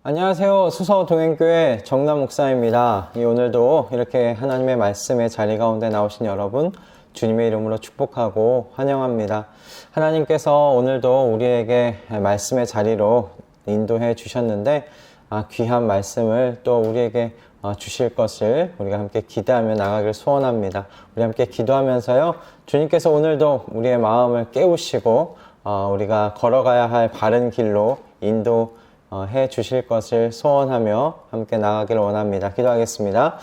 안녕하세요. 수서동행교회 정남 목사입니다. 오늘도 이렇게 하나님의 말씀의 자리 가운데 나오신 여러분 주님의 이름으로 축복하고 환영합니다. 하나님께서 오늘도 우리에게 말씀의 자리로 인도해 주셨는데 귀한 말씀을 또 우리에게 주실 것을 우리가 함께 기대하며 나가길 소원합니다. 우리 함께 기도하면서요, 주님께서 오늘도 우리의 마음을 깨우시고 우리가 걸어가야 할 바른 길로 인도해 주실 것을 소원하며 함께 나가기를 원합니다. 기도하겠습니다.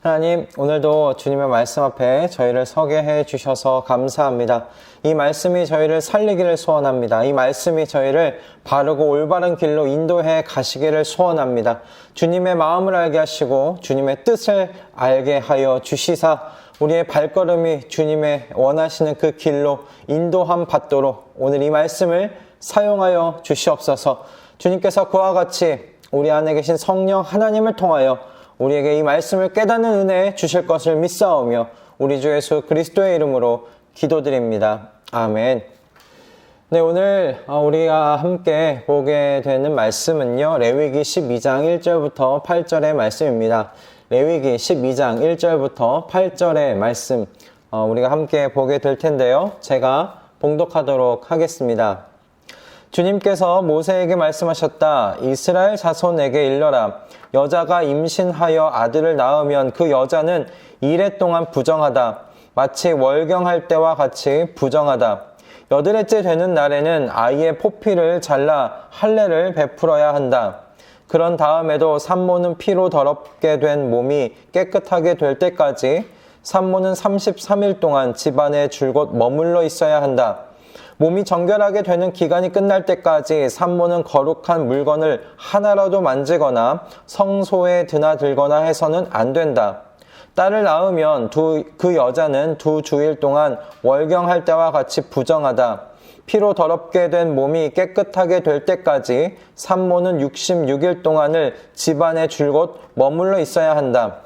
하나님, 오늘도 주님의 말씀 앞에 저희를 서게 해 주셔서 감사합니다. 이 말씀이 저희를 살리기를 소원합니다. 이 말씀이 저희를 바르고 올바른 길로 인도해 가시기를 소원합니다. 주님의 마음을 알게 하시고 주님의 뜻을 알게 하여 주시사 우리의 발걸음이 주님의 원하시는 그 길로 인도함 받도록 오늘 이 말씀을 사용하여 주시옵소서. 주님께서 그와 같이 우리 안에 계신 성령 하나님을 통하여 우리에게 이 말씀을 깨닫는 은혜 주실 것을 믿사오며 우리 주 예수 그리스도의 이름으로 기도드립니다. 아멘. 네, 오늘 우리가 함께 보게 되는 말씀은요, 레위기 12장 1절부터 8절의 말씀입니다. 레위기 12장 1절부터 8절의 말씀 우리가 함께 보게 될 텐데요, 제가 봉독하도록 하겠습니다. 주님께서 모세에게 말씀하셨다. 이스라엘 자손에게 일러라. 여자가 임신하여 아들을 낳으면 그 여자는 이래 동안 부정하다. 마치 월경할 때와 같이 부정하다. 8일째 되는 날에는 아이의 포피를 잘라 할례를 베풀어야 한다. 그런 다음에도 산모는 피로 더럽게 된 몸이 깨끗하게 될 때까지 산모는 33일 동안 집안에 줄곧 머물러 있어야 한다. 몸이 정결하게 되는 기간이 끝날 때까지 산모는 거룩한 물건을 하나라도 만지거나 성소에 드나들거나 해서는 안 된다. 딸을 낳으면 그 여자는 2주일 동안 월경할 때와 같이 부정하다. 피로 더럽게 된 몸이 깨끗하게 될 때까지 산모는 66일 동안을 집안에 줄곧 머물러 있어야 한다.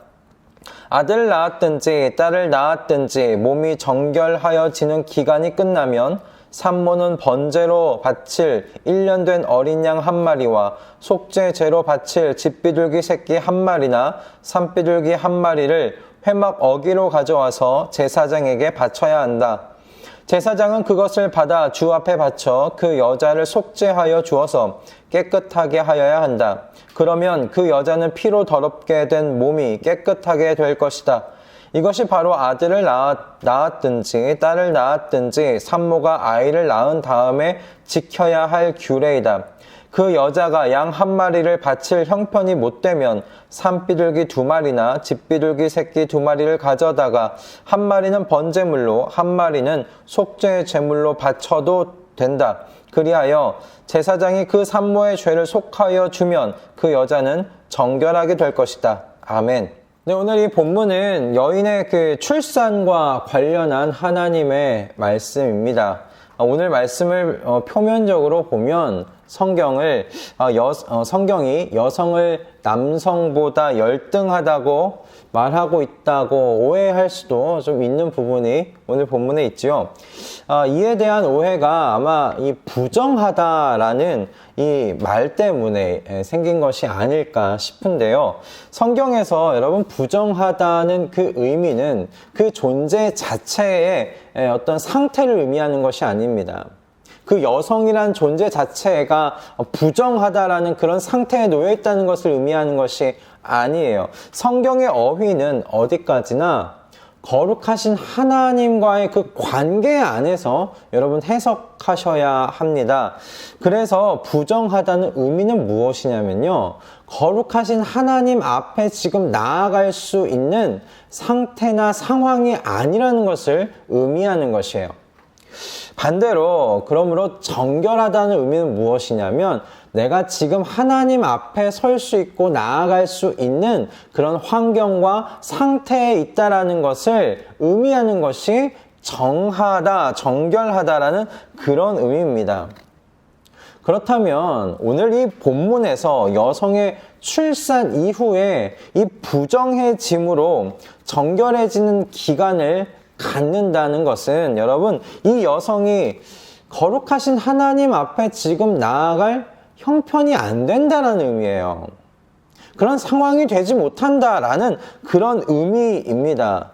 아들을 낳았든지 딸을 낳았든지 몸이 정결하여지는 기간이 끝나면 산모는 번제로 바칠 1년 된 어린 양 한 마리와 속죄제로 바칠 집비둘기 새끼 한 마리나 산비둘기 한 마리를 회막 어기로 가져와서 제사장에게 바쳐야 한다. 제사장은 그것을 받아 주 앞에 바쳐 그 여자를 속죄하여 주어서 깨끗하게 하여야 한다. 그러면 그 여자는 피로 더럽게 된 몸이 깨끗하게 될 것이다. 이것이 바로 아들을 낳았든지 딸을 낳았든지 산모가 아이를 낳은 다음에 지켜야 할 규례이다. 그 여자가 양 한 마리를 바칠 형편이 못되면 산비둘기 2마리나 집비둘기 새끼 2마리를 가져다가 한 마리는 번제물로 한 마리는 속죄 제물로 바쳐도 된다. 그리하여 제사장이 그 산모의 죄를 속하여 주면 그 여자는 정결하게 될 것이다. 아멘. 네, 오늘 이 본문은 여인의 그 출산과 관련한 하나님의 말씀입니다. 오늘 말씀을 표면적으로 보면 성경이 여성을 남성보다 열등하다고 말하고 있다고 오해할 수도 좀 있는 부분이 오늘 본문에 있지요. 이에 대한 오해가 아마 이 부정하다라는 이 말 때문에 생긴 것이 아닐까 싶은데요. 성경에서 여러분 부정하다는 그 의미는 그 존재 자체의 어떤 상태를 의미하는 것이 아닙니다. 그 여성이란 존재 자체가 부정하다라는 그런 상태에 놓여 있다는 것을 의미하는 것이 아니에요. 성경의 어휘는 어디까지나 거룩하신 하나님과의 그 관계 안에서 여러분 해석하셔야 합니다. 그래서 부정하다는 의미는 무엇이냐면요, 거룩하신 하나님 앞에 지금 나아갈 수 있는 상태나 상황이 아니라는 것을 의미하는 것이에요. 반대로 그러므로 정결하다는 의미는 무엇이냐면 내가 지금 하나님 앞에 설 수 있고 나아갈 수 있는 그런 환경과 상태에 있다라는 것을 의미하는 것이 정하다, 정결하다라는 그런 의미입니다. 그렇다면 오늘 이 본문에서 여성의 출산 이후에 이 부정해짐으로 정결해지는 기간을 갖는다는 것은 여러분, 이 여성이 거룩하신 하나님 앞에 지금 나아갈 형편이 안 된다라는 의미예요. 그런 상황이 되지 못한다라는 그런 의미입니다.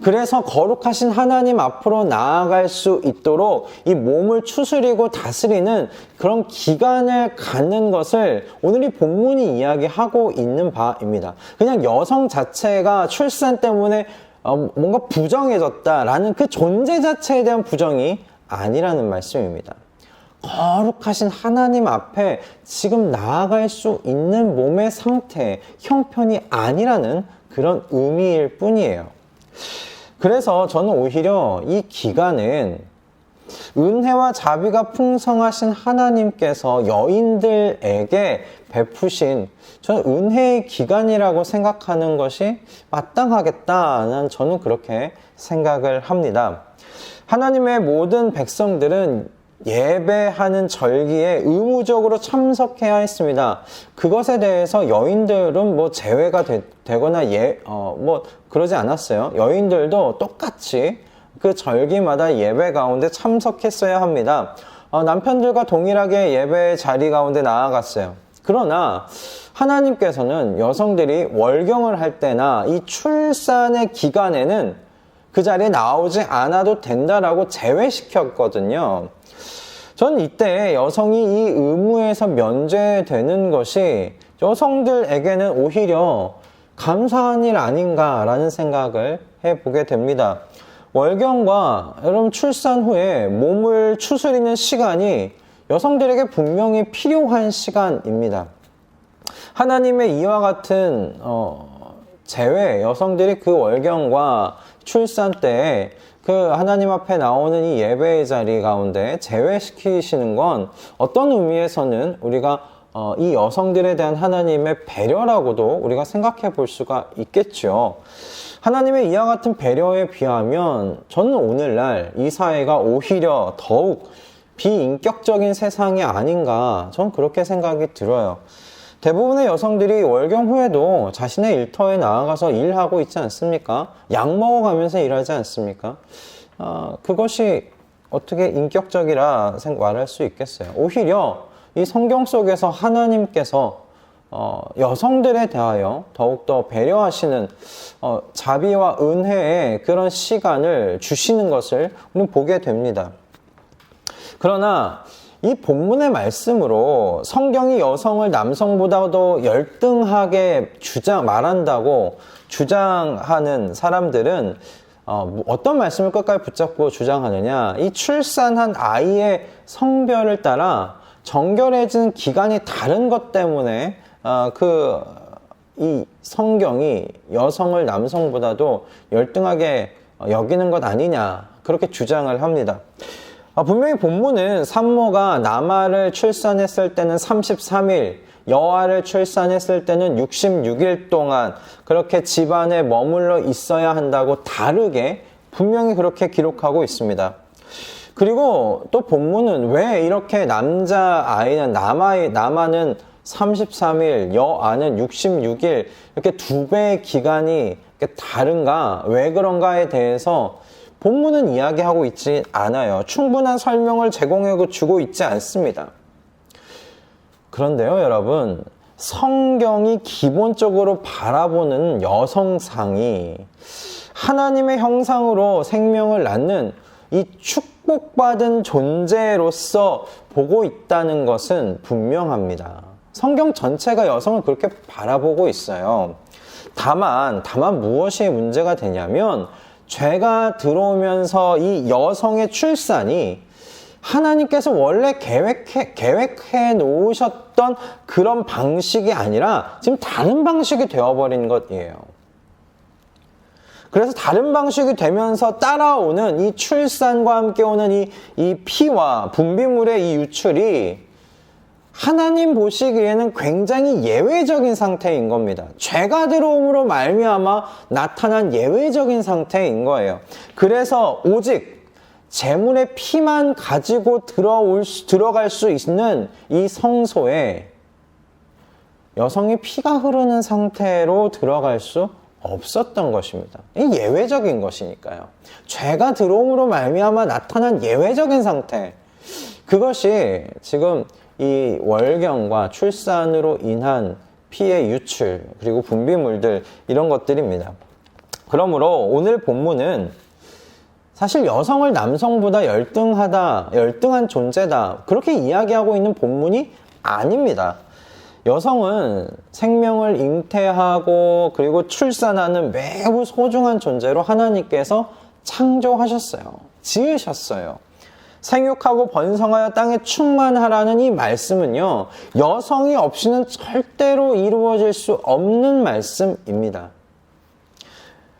그래서 거룩하신 하나님 앞으로 나아갈 수 있도록 이 몸을 추스리고 다스리는 그런 기간을 갖는 것을 오늘 이 본문이 이야기하고 있는 바입니다. 그냥 여성 자체가 출산 때문에 뭔가 부정해졌다라는 그 존재 자체에 대한 부정이 아니라는 말씀입니다. 거룩하신 하나님 앞에 지금 나아갈 수 있는 몸의 상태, 형편이 아니라는 그런 의미일 뿐이에요. 그래서 저는 오히려 이 기간은 은혜와 자비가 풍성하신 하나님께서 여인들에게 베푸신 저는 은혜의 기간이라고 생각하는 것이 마땅하겠다는 저는 그렇게 생각을 합니다. 하나님의 모든 백성들은 예배하는 절기에 의무적으로 참석해야 했습니다. 그것에 대해서 여인들은 뭐 제외가 되거나 뭐 그러지 않았어요. 여인들도 똑같이 그 절기마다 예배 가운데 참석했어야 합니다. 남편들과 동일하게 예배 자리 가운데 나아갔어요. 그러나 하나님께서는 여성들이 월경을 할 때나 이 출산의 기간에는 그 자리에 나오지 않아도 된다라고 제외시켰거든요. 전 이때 여성이 이 의무에서 면제되는 것이 여성들에게는 오히려 감사한 일 아닌가라는 생각을 해보게 됩니다. 월경과 여러분 출산 후에 몸을 추스리는 시간이 여성들에게 분명히 필요한 시간입니다. 하나님의 이와 같은 제외 여성들이 그 월경과 출산 때에 그 하나님 앞에 나오는 이 예배의 자리 가운데 제외시키시는 건 어떤 의미에서는 우리가 이 여성들에 대한 하나님의 배려라고도 우리가 생각해 볼 수가 있겠죠. 하나님의 이와 같은 배려에 비하면 저는 오늘날 이 사회가 오히려 더욱 비인격적인 세상이 아닌가 저는 그렇게 생각이 들어요. 대부분의 여성들이 월경 후에도 자신의 일터에 나아가서 일하고 있지 않습니까? 약 먹어가면서 일하지 않습니까? 그것이 어떻게 인격적이라 말할 수 있겠어요? 오히려 이 성경 속에서 하나님께서 여성들에 대하여 더욱더 배려하시는 자비와 은혜의 그런 시간을 주시는 것을 우리는 보게 됩니다. 그러나 이 본문의 말씀으로 성경이 여성을 남성보다도 열등하게 말한다고 주장하는 사람들은 어떤 말씀을 끝까지 붙잡고 주장하느냐, 이 출산한 아이의 성별을 따라 정결해진 기간이 다른 것 때문에 이 성경이 여성을 남성보다도 열등하게 여기는 것 아니냐 그렇게 주장을 합니다. 분명히 본문은 산모가 남아를 출산했을 때는 33일, 여아를 출산했을 때는 66일 동안 그렇게 집안에 머물러 있어야 한다고 다르게 분명히 그렇게 기록하고 있습니다. 그리고 또 본문은 왜 이렇게 남자아이는 남아는 33일, 여아는 66일 이렇게 두 배의 기간이 다른가, 왜 그런가에 대해서 본문은 이야기하고 있지 않아요. 충분한 설명을 제공하고 주고 있지 않습니다. 그런데요, 여러분, 성경이 기본적으로 바라보는 여성상이 하나님의 형상으로 생명을 낳는 이 축복받은 존재로서 보고 있다는 것은 분명합니다. 성경 전체가 여성을 그렇게 바라보고 있어요. 다만 무엇이 문제가 되냐면 죄가 들어오면서 이 여성의 출산이 하나님께서 원래 계획해 놓으셨던 그런 방식이 아니라 지금 다른 방식이 되어버린 것이에요. 그래서 다른 방식이 되면서 따라오는 이 출산과 함께 오는 이 피와 분비물의 이 유출이 하나님 보시기에는 굉장히 예외적인 상태인 겁니다. 죄가 들어옴으로 말미암아 나타난 예외적인 상태인 거예요. 그래서 오직 제물의 피만 가지고 들어갈 수 있는 이 성소에 여성이 피가 흐르는 상태로 들어갈 수 없었던 것입니다. 이 예외적인 것이니까요. 죄가 들어옴으로 말미암아 나타난 예외적인 상태, 그것이 지금 이 월경과 출산으로 인한 피의 유출, 그리고 분비물들, 이런 것들입니다. 그러므로 오늘 본문은 사실 여성을 남성보다 열등한 존재다, 그렇게 이야기하고 있는 본문이 아닙니다. 여성은 생명을 잉태하고 그리고 출산하는 매우 소중한 존재로 하나님께서 창조하셨어요. 지으셨어요. 생육하고 번성하여 땅에 충만하라는 이 말씀은요, 여성이 없이는 절대로 이루어질 수 없는 말씀입니다.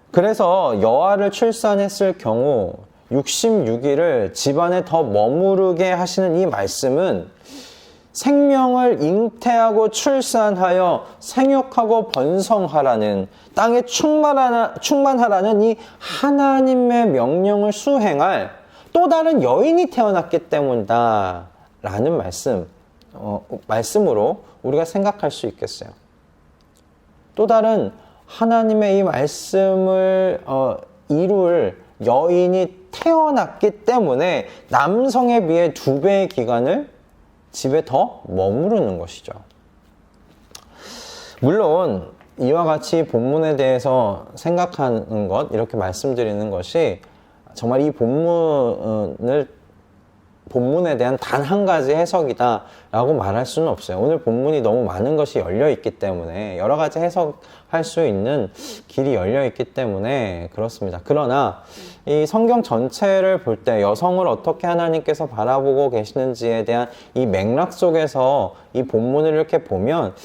그래서 여아를 출산했을 경우 66일을 집안에 더 머무르게 하시는 이 말씀은 생명을 잉태하고 출산하여 생육하고 번성하라는, 땅에 충만하라는 이 하나님의 명령을 수행할 또 다른 여인이 태어났기 때문이다 라는 말씀으로 우리가 생각할 수 있겠어요. 또 다른 하나님의 이 말씀을 이룰 여인이 태어났기 때문에 남성에 비해 2배의 기간을 집에 더 머무르는 것이죠. 물론 이와 같이 본문에 대해서 생각하는 것, 이렇게 말씀드리는 것이 정말 이 본문에 대한 단 한 가지 해석이다 라고 말할 수는 없어요. 오늘 본문이 너무 많은 것이 열려 있기 때문에, 여러 가지 해석할 수 있는 길이 열려 있기 때문에 그렇습니다. 그러나 이 성경 전체를 볼 때 여성을 어떻게 하나님께서 바라보고 계시는지에 대한 이 맥락 속에서 이 본문을 이렇게 보면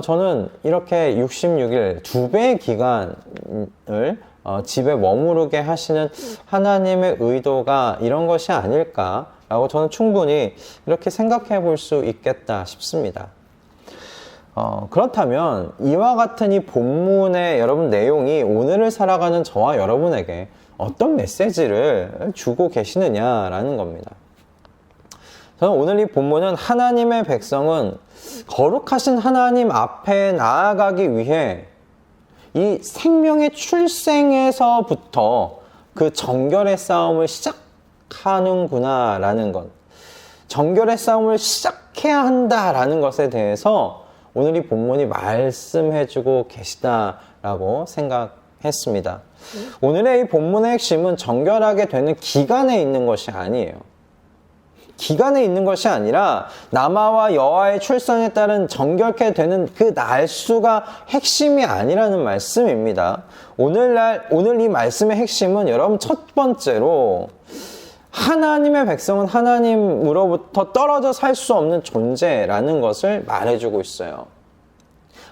저는 이렇게 66일 2배의 기간을 집에 머무르게 하시는 하나님의 의도가 이런 것이 아닐까라고 저는 충분히 이렇게 생각해 볼 수 있겠다 싶습니다. 그렇다면 이와 같은 이 본문의 여러분 내용이 오늘을 살아가는 저와 여러분에게 어떤 메시지를 주고 계시느냐라는 겁니다. 저는 오늘 이 본문은 하나님의 백성은 거룩하신 하나님 앞에 나아가기 위해 이 생명의 출생에서부터 그 정결의 싸움을 시작하는구나 라는 것, 정결의 싸움을 시작해야 한다라는 것에 대해서 오늘 이 본문이 말씀해주고 계시다라고 생각했습니다. 오늘의 이 본문의 핵심은 정결하게 되는 기간에 있는 것이 아니에요. 기간에 있는 것이 아니라 남아와 여아의 출산에 따른 정결케 되는 그 날수가 핵심이 아니라는 말씀입니다. 오늘 이 말씀의 핵심은 여러분 첫 번째로 하나님의 백성은 하나님으로부터 떨어져 살 수 없는 존재라는 것을 말해주고 있어요.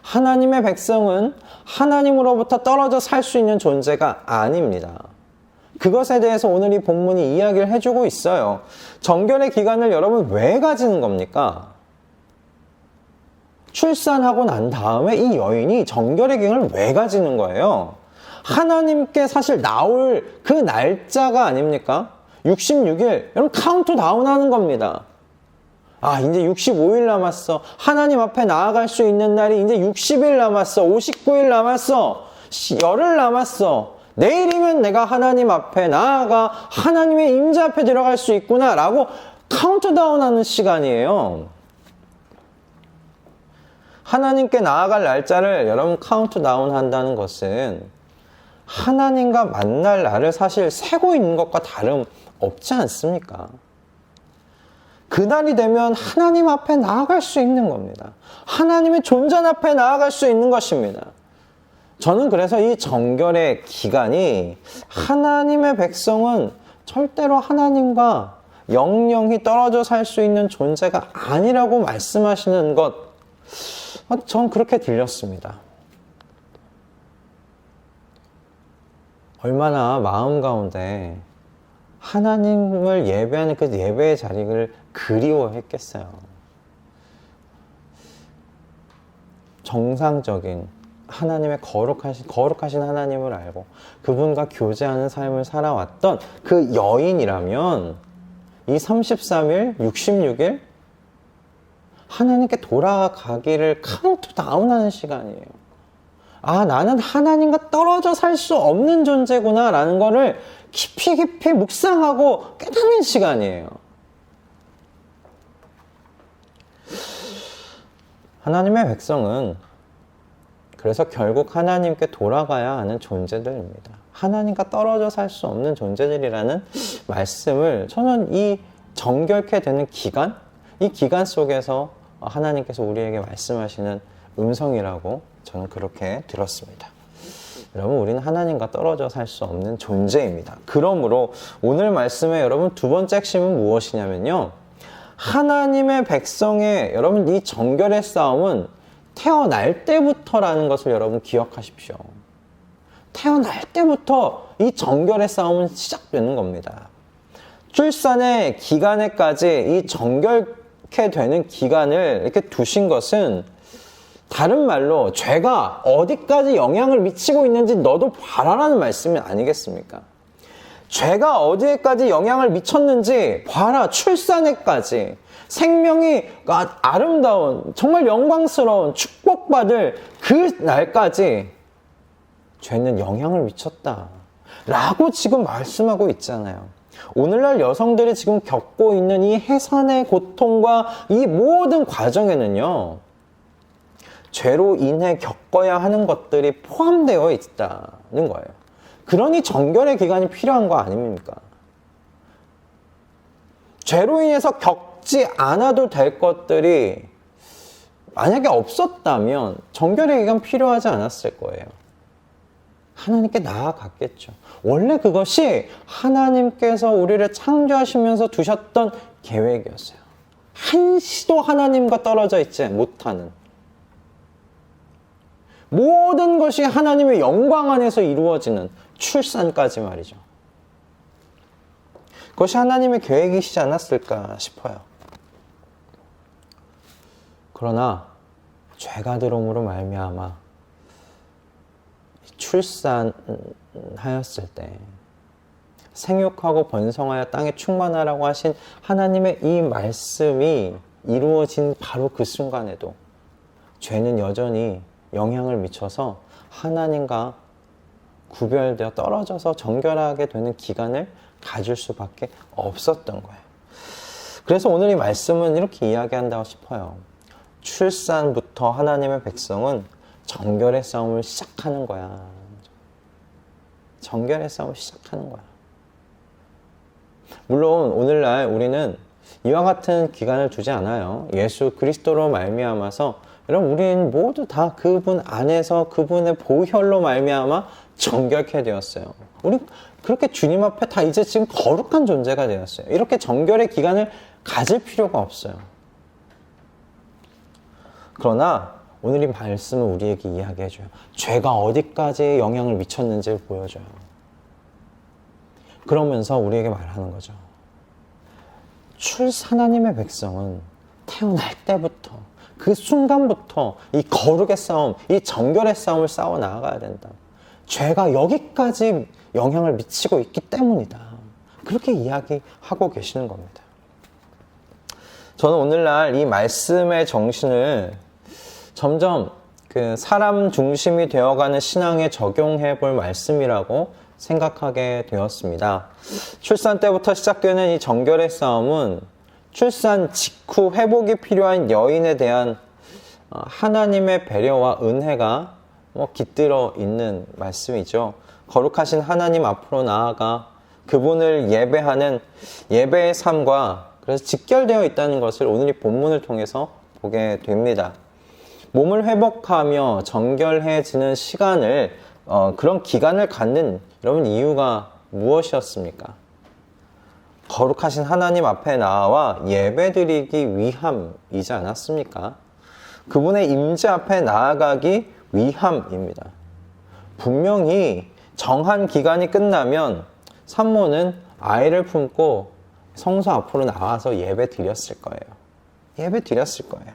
하나님의 백성은 하나님으로부터 떨어져 살 수 있는 존재가 아닙니다. 그것에 대해서 오늘 이 본문이 이야기를 해주고 있어요. 정결의 기간을 여러분 왜 가지는 겁니까? 출산하고 난 다음에 이 여인이 정결의 기간을 왜 가지는 거예요? 하나님께 사실 나올 그 날짜가 아닙니까? 66일, 여러분 카운트다운 하는 겁니다. 이제 65일 남았어. 하나님 앞에 나아갈 수 있는 날이 이제 60일 남았어. 59일 남았어. 열흘 남았어. 내일이면 내가 하나님 앞에 나아가 하나님의 임재 앞에 들어갈 수 있구나 라고 카운트다운 하는 시간이에요. 하나님께 나아갈 날짜를 여러분 카운트다운 한다는 것은 하나님과 만날 날을 사실 세고 있는 것과 다름없지 않습니까? 그날이 되면 하나님 앞에 나아갈 수 있는 겁니다. 하나님의 존전 앞에 나아갈 수 있는 것입니다. 저는 그래서 이 정결의 기간이 하나님의 백성은 절대로 하나님과 영영히 떨어져 살 수 있는 존재가 아니라고 말씀하시는 것, 전 그렇게 들렸습니다. 얼마나 마음 가운데 하나님을 예배하는 그 예배의 자리를 그리워했겠어요. 정상적인 하나님의 거룩하신 하나님을 알고 그분과 교제하는 삶을 살아왔던 그 여인이라면 이 33일, 66일 하나님께 돌아가기를 카운트다운하는 시간이에요. 나는 하나님과 떨어져 살 수 없는 존재구나 라는 거를 깊이 묵상하고 깨닫는 시간이에요. 하나님의 백성은 그래서 결국 하나님께 돌아가야 하는 존재들입니다. 하나님과 떨어져 살 수 없는 존재들이라는 말씀을 저는 이 정결케 되는 기간, 이 기간 속에서 하나님께서 우리에게 말씀하시는 음성이라고 저는 그렇게 들었습니다. 여러분, 우리는 하나님과 떨어져 살 수 없는 존재입니다. 그러므로 오늘 말씀의 여러분 두 번째 핵심은 무엇이냐면요, 하나님의 백성의 여러분 이 정결의 싸움은 태어날 때부터라는 것을 여러분 기억하십시오. 태어날 때부터 이 정결의 싸움은 시작되는 겁니다. 출산의 기간에까지 이 정결케 되는 기간을 이렇게 두신 것은 다른 말로 죄가 어디까지 영향을 미치고 있는지 너도 봐라라는 말씀이 아니겠습니까? 죄가 어디에까지 영향을 미쳤는지 봐라. 출산에까지 생명이 아름다운 정말 영광스러운 축복받을 그 날까지 죄는 영향을 미쳤다 라고 지금 말씀하고 있잖아요. 오늘날 여성들이 지금 겪고 있는 이 해산의 고통과 이 모든 과정에는요, 죄로 인해 겪어야 하는 것들이 포함되어 있다는 거예요. 그러니 정결의 기간이 필요한 거 아닙니까? 죄로 인해서 겪지 않아도 될 것들이 만약에 없었다면 정결의 기간 필요하지 않았을 거예요. 하나님께 나아갔겠죠. 원래 그것이 하나님께서 우리를 창조하시면서 두셨던 계획이었어요. 한시도 하나님과 떨어져 있지 못하는, 모든 것이 하나님의 영광 안에서 이루어지는 출산까지 말이죠. 그것이 하나님의 계획이시지 않았을까 싶어요. 그러나 죄가 들어옴으로 말미암아 출산하였을 때 생육하고 번성하여 땅에 충만하라고 하신 하나님의 이 말씀이 이루어진 바로 그 순간에도 죄는 여전히 영향을 미쳐서 하나님과 구별되어 떨어져서 정결하게 되는 기간을 가질 수밖에 없었던 거예요. 그래서 오늘 이 말씀은 이렇게 이야기한다고 싶어요. 출산부터 하나님의 백성은 정결의 싸움을 시작하는 거야. 정결의 싸움을 시작하는 거야. 물론 오늘날 우리는 이와 같은 기간을 두지 않아요. 예수 그리스도로 말미암아서 여러분, 우리는 모두 다 그분 안에서 그분의 보혈로 말미암아 정결케 되었어요. 우리 그렇게 주님 앞에 다 이제 지금 거룩한 존재가 되었어요. 이렇게 정결의 기간을 가질 필요가 없어요. 그러나 오늘 이 말씀은 우리에게 이야기해줘요. 죄가 어디까지 영향을 미쳤는지를 보여줘요. 그러면서 우리에게 말하는 거죠. 하나님의 백성은 태어날 때부터 그 순간부터 이 거룩의 싸움, 이 정결의 싸움을 싸워 나아가야 된다. 죄가 여기까지 영향을 미치고 있기 때문이다. 그렇게 이야기하고 계시는 겁니다. 저는 오늘날 이 말씀의 정신을 점점 그 사람 중심이 되어가는 신앙에 적용해 볼 말씀이라고 생각하게 되었습니다. 출산 때부터 시작되는 이 정결의 싸움은 출산 직후 회복이 필요한 여인에 대한 하나님의 배려와 은혜가 깃들어 있는 말씀이죠. 거룩하신 하나님 앞으로 나아가 그분을 예배하는 예배의 삶과 그래서 직결되어 있다는 것을 오늘 이 본문을 통해서 보게 됩니다. 몸을 회복하며 정결해지는 시간을 그런 기간을 갖는 여러분 이유가 무엇이었습니까? 거룩하신 하나님 앞에 나와 예배드리기 위함이지 않았습니까? 그분의 임재 앞에 나아가기 위함입니다. 분명히 정한 기간이 끝나면 산모는 아이를 품고 성소 앞으로 나와서 예배 드렸을 거예요. 예배 드렸을 거예요.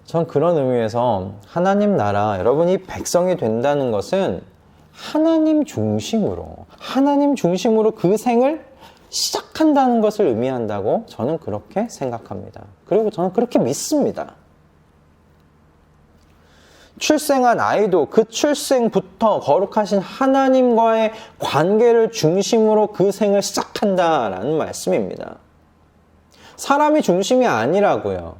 전 그런 의미에서 하나님 나라, 여러분이 백성이 된다는 것은 하나님 중심으로 그 생을 시작한다는 것을 의미한다고 저는 그렇게 생각합니다. 그리고 저는 그렇게 믿습니다. 출생한 아이도 그 출생부터 거룩하신 하나님과의 관계를 중심으로 그 생을 시작한다라는 말씀입니다. 사람이 중심이 아니라고요.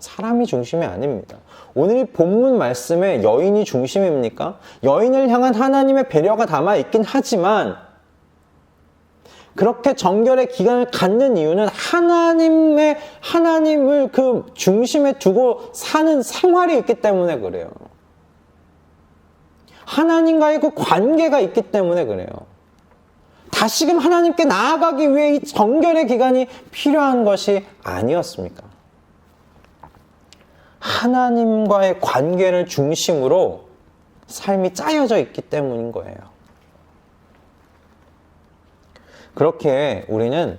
사람이 중심이 아닙니다. 오늘 이 본문 말씀에 여인이 중심입니까? 여인을 향한 하나님의 배려가 담아 있긴 하지만 그렇게 정결의 기간을 갖는 이유는 하나님을 그 중심에 두고 사는 생활이 있기 때문에 그래요. 하나님과의 그 관계가 있기 때문에 그래요. 다시금 하나님께 나아가기 위해 이 정결의 기간이 필요한 것이 아니었습니까? 하나님과의 관계를 중심으로 삶이 짜여져 있기 때문인 거예요. 그렇게 우리는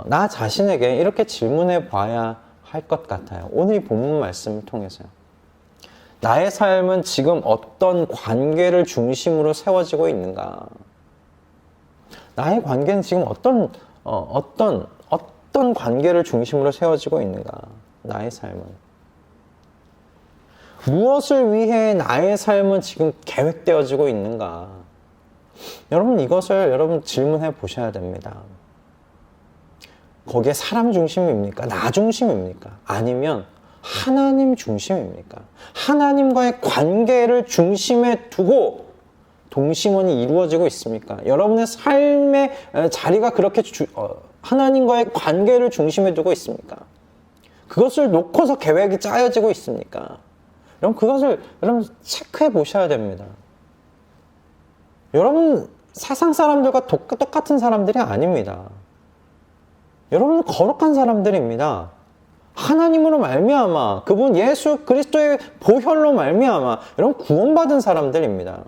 나 자신에게 이렇게 질문해 봐야 할 것 같아요. 오늘 이 본문 말씀을 통해서요. 나의 삶은 지금 어떤 관계를 중심으로 세워지고 있는가? 나의 관계는 지금 어떤 관계를 중심으로 세워지고 있는가? 나의 삶은. 무엇을 위해 나의 삶은 지금 계획되어지고 있는가? 여러분, 이것을 여러분 질문해 보셔야 됩니다. 거기에 사람 중심입니까? 나 중심입니까? 아니면 하나님 중심입니까? 하나님과의 관계를 중심에 두고 동심원이 이루어지고 있습니까? 여러분의 삶의 자리가 그렇게 하나님과의 관계를 중심에 두고 있습니까? 그것을 놓고서 계획이 짜여지고 있습니까? 그것을 여러분 체크해 보셔야 됩니다. 여러분 세상 사람들과 똑같은 사람들이 아닙니다. 여러분은 거룩한 사람들입니다. 하나님으로 말미암아 그분 예수 그리스도의 보혈로 말미암아 여러분 구원받은 사람들입니다.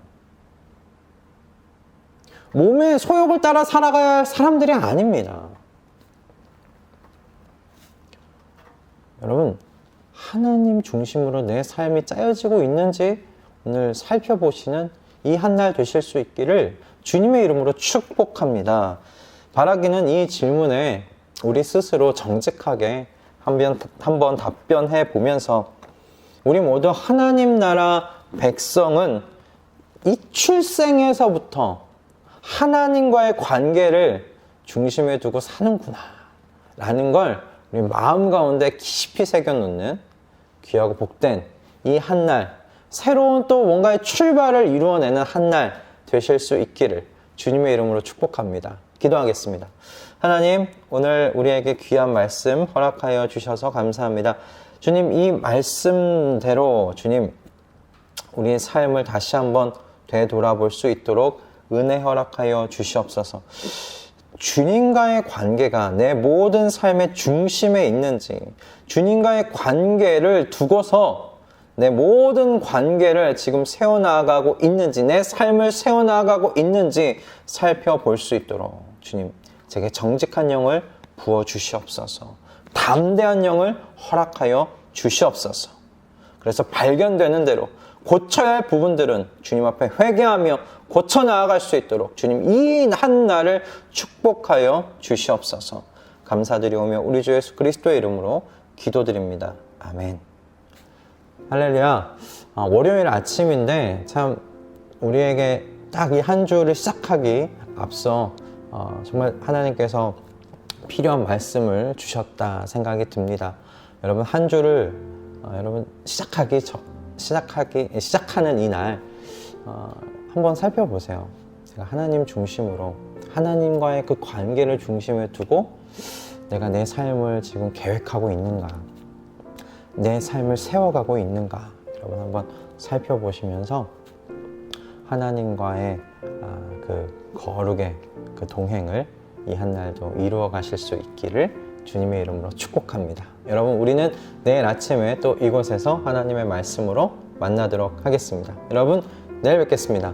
몸의 소욕을 따라 살아가야 할 사람들이 아닙니다. 여러분 하나님 중심으로 내 삶이 짜여지고 있는지 오늘 살펴보시는 이 한 날 되실 수 있기를 주님의 이름으로 축복합니다. 바라기는 이 질문에 우리 스스로 정직하게 한번 답변해 보면서 우리 모두 하나님 나라 백성은 이 출생에서부터 하나님과의 관계를 중심에 두고 사는구나 라는 걸 우리 마음 가운데 깊이 새겨놓는 귀하고 복된 이 한 날, 새로운 또 뭔가의 출발을 이루어내는 한 날 되실 수 있기를 주님의 이름으로 축복합니다. 기도하겠습니다. 하나님, 오늘 우리에게 귀한 말씀 허락하여 주셔서 감사합니다. 주님, 이 말씀대로 주님, 우리의 삶을 다시 한번 되돌아볼 수 있도록 은혜 허락하여 주시옵소서. 주님과의 관계가 내 모든 삶의 중심에 있는지, 주님과의 관계를 두고서 내 모든 관계를 지금 세워나가고 있는지, 내 삶을 세워나가고 있는지 살펴볼 수 있도록 주님, 제게 정직한 영을 부어주시옵소서. 담대한 영을 허락하여 주시옵소서. 그래서 발견되는 대로 고쳐야 할 부분들은 주님 앞에 회개하며 고쳐 나아갈 수 있도록 주님 이 한 날을 축복하여 주시옵소서. 감사드리오며 우리 주 예수 그리스도의 이름으로 기도드립니다. 아멘. 할렐루야. 월요일 아침인데 참 우리에게 딱 이 한 주를 시작하기 앞서 정말 하나님께서 필요한 말씀을 주셨다 생각이 듭니다. 여러분 한 주를 여러분 시작하는 이 날 한번 살펴보세요. 제가 하나님 중심으로 하나님과의 그 관계를 중심에 두고 내가 내 삶을 지금 계획하고 있는가, 내 삶을 세워가고 있는가, 여러분 한번 살펴보시면서 하나님과의 그 거룩의 그 동행을 이 한 날도 이루어 가실 수 있기를 주님의 이름으로 축복합니다. 여러분 우리는 내일 아침에 또 이곳에서 하나님의 말씀으로 만나도록 하겠습니다. 여러분 내일 뵙겠습니다.